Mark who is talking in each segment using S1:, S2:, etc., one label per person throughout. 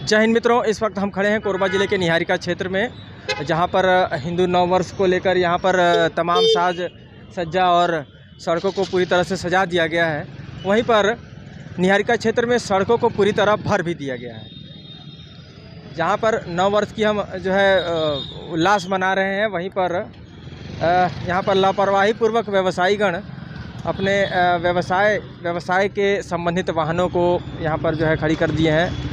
S1: जय हिंद मित्रों, इस वक्त हम खड़े हैं कोरबा ज़िले के निहारिका क्षेत्र में, जहां पर हिंदू नववर्ष को लेकर यहां पर तमाम साज सज्जा और सड़कों को पूरी तरह से सजा दिया गया है। वहीं पर निहारिका क्षेत्र में सड़कों को पूरी तरह भर भी दिया गया है। जहां पर नववर्ष की हम उल्लास मना रहे हैं, वहीं पर यहां पर लापरवाही पूर्वक व्यवसायीगण अपने व्यवसाय के संबंधित वाहनों को यहां पर खड़ी कर दिए हैं।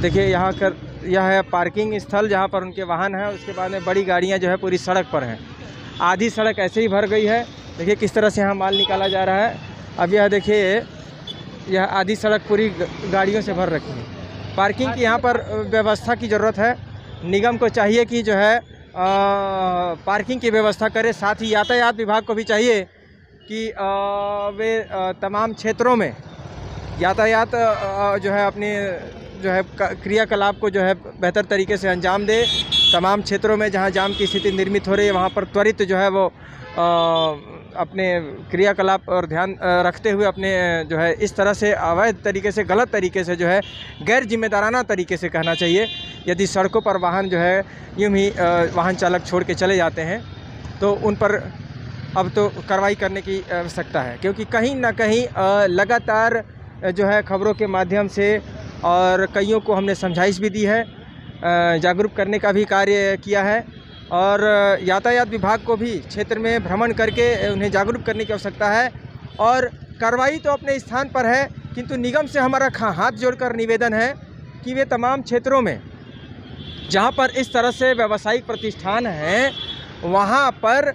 S1: देखिए यह है पार्किंग स्थल जहां पर उनके वाहन हैं। उसके बाद में बड़ी गाड़ियां पूरी सड़क पर हैं। आधी सड़क ऐसे ही भर गई है। देखिए किस तरह से यहाँ माल निकाला जा रहा है। अब यह देखिए, यह आधी सड़क पूरी गाड़ियों से भर रखी है। पार्किंग की यहाँ पर व्यवस्था की ज़रूरत है। निगम को चाहिए कि पार्किंग की व्यवस्था करे। साथ ही यातायात विभाग को भी चाहिए कि वे तमाम क्षेत्रों में यातायात अपनी क्रियाकलाप को बेहतर तरीके से अंजाम दे। तमाम क्षेत्रों में जहां जाम की स्थिति निर्मित हो रही है, वहां पर त्वरित वो अपने क्रियाकलाप और ध्यान रखते हुए अपने इस तरह से अवैध तरीके से, गलत तरीके से गैर जिम्मेदाराना तरीके से कहना चाहिए, यदि सड़कों पर वाहन यूँ ही वाहन चालक छोड़ के चले जाते हैं तो उन पर अब तो कार्रवाई करने की आवश्यकता है। क्योंकि कहीं ना कहीं लगातार खबरों के माध्यम से और कईयों को हमने समझाइश भी दी है, जागरूक करने का भी कार्य किया है, और यातायात विभाग को भी क्षेत्र में भ्रमण करके उन्हें जागरूक करने की आवश्यकता है। और कार्रवाई तो अपने स्थान पर है, किंतु निगम से हमारा हाथ जोड़कर निवेदन है कि वे तमाम क्षेत्रों में जहां पर इस तरह से व्यावसायिक प्रतिष्ठान हैं, वहां पर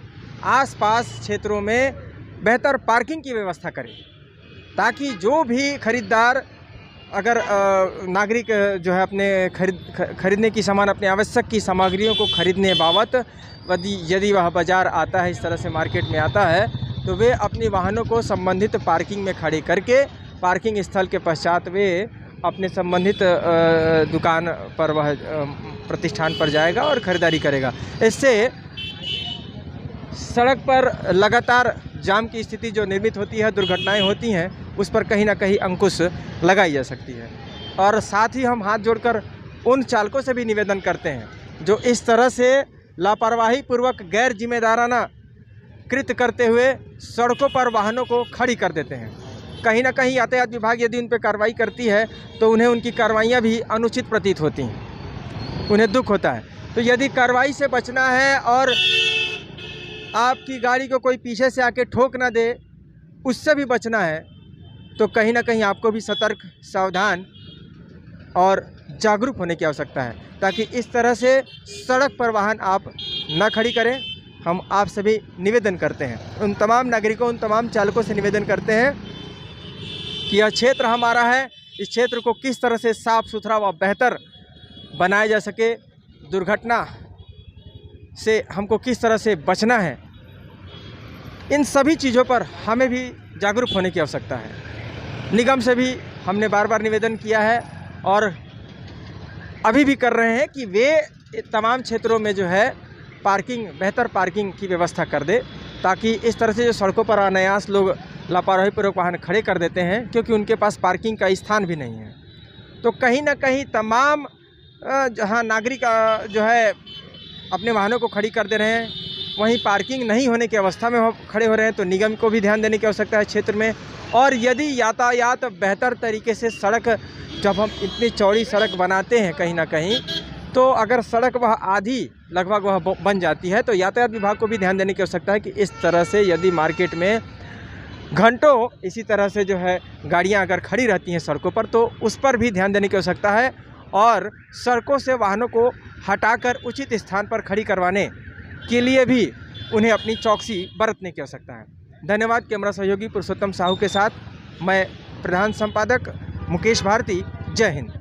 S1: आसपास क्षेत्रों में बेहतर पार्किंग की व्यवस्था करें, ताकि जो भी खरीदार अगर नागरिक अपने खरीदने की सामान, अपने आवश्यक की सामग्रियों को खरीदने बाबत यदि वह बाज़ार आता है, इस तरह से मार्केट में आता है, तो वे अपने वाहनों को संबंधित पार्किंग में खड़े करके पार्किंग स्थल के पश्चात वे अपने संबंधित दुकान पर वह प्रतिष्ठान पर जाएगा और ख़रीदारी करेगा। इससे सड़क पर लगातार जाम की स्थिति जो निर्मित होती है, दुर्घटनाएं होती हैं, उस पर कहीं ना कहीं अंकुश लगाई जा सकती है। और साथ ही हम हाथ जोड़कर उन चालकों से भी निवेदन करते हैं जो इस तरह से लापरवाही पूर्वक गैर जिम्मेदाराना कृत्य करते हुए सड़कों पर वाहनों को खड़ी कर देते हैं। कहीं ना कहीं यातायात विभाग यदि उन पर कार्रवाई करती है तो उन्हें उनकी कार्रवाइयाँ भी अनुचित प्रतीत होती हैं, उन्हें दुख होता है। तो यदि कार्रवाई से बचना है और आपकी गाड़ी को कोई पीछे से आके ठोक ना दे, उससे भी बचना है, तो कहीं ना कहीं आपको भी सतर्क, सावधान और जागरूक होने की आवश्यकता है, ताकि इस तरह से सड़क पर वाहन आप न खड़ी करें। हम आप सभी निवेदन करते हैं, उन तमाम नागरिकों, उन तमाम चालकों से निवेदन करते हैं कि यह क्षेत्र हमारा है। इस क्षेत्र को किस तरह से साफ़ सुथरा व बेहतर बनाया जा सके, दुर्घटना से हमको किस तरह से बचना है, इन सभी चीज़ों पर हमें भी जागरूक होने की आवश्यकता है। निगम से भी हमने बार बार निवेदन किया है और अभी भी कर रहे हैं कि वे तमाम क्षेत्रों में पार्किंग, बेहतर पार्किंग की व्यवस्था कर दे, ताकि इस तरह से सड़कों पर अनायास लोग लापरवाहीपूर्वक वाहन खड़े कर देते हैं क्योंकि उनके पास पार्किंग का स्थान भी नहीं है। तो कहीं ना कहीं तमाम जहां नागरिक अपने वाहनों को खड़ी कर दे रहे हैं, वहीं पार्किंग नहीं होने की अवस्था में खड़े हो रहे हैं, तो निगम को भी ध्यान देने की आवश्यकता है क्षेत्र में। और यदि यातायात बेहतर तरीके से, सड़क जब हम इतनी चौड़ी सड़क बनाते हैं कहीं ना कहीं, तो अगर सड़क वह आधी लगभग वह बन जाती है, तो यातायात विभाग को भी ध्यान देने की आवश्यकता है कि इस तरह से यदि मार्केट में घंटों इसी तरह से गाड़ियाँ अगर खड़ी रहती हैं सड़कों पर, तो उस पर भी ध्यान देने की आवश्यकता है। और सड़कों से वाहनों को हटाकर उचित स्थान पर खड़ी करवाने के लिए भी उन्हें अपनी चौकसी बरतने की आवश्यकता है। धन्यवाद। कैमरा सहयोगी पुरुषोत्तम साहू के साथ मैं प्रधान संपादक मुकेश भारती। जय हिंद।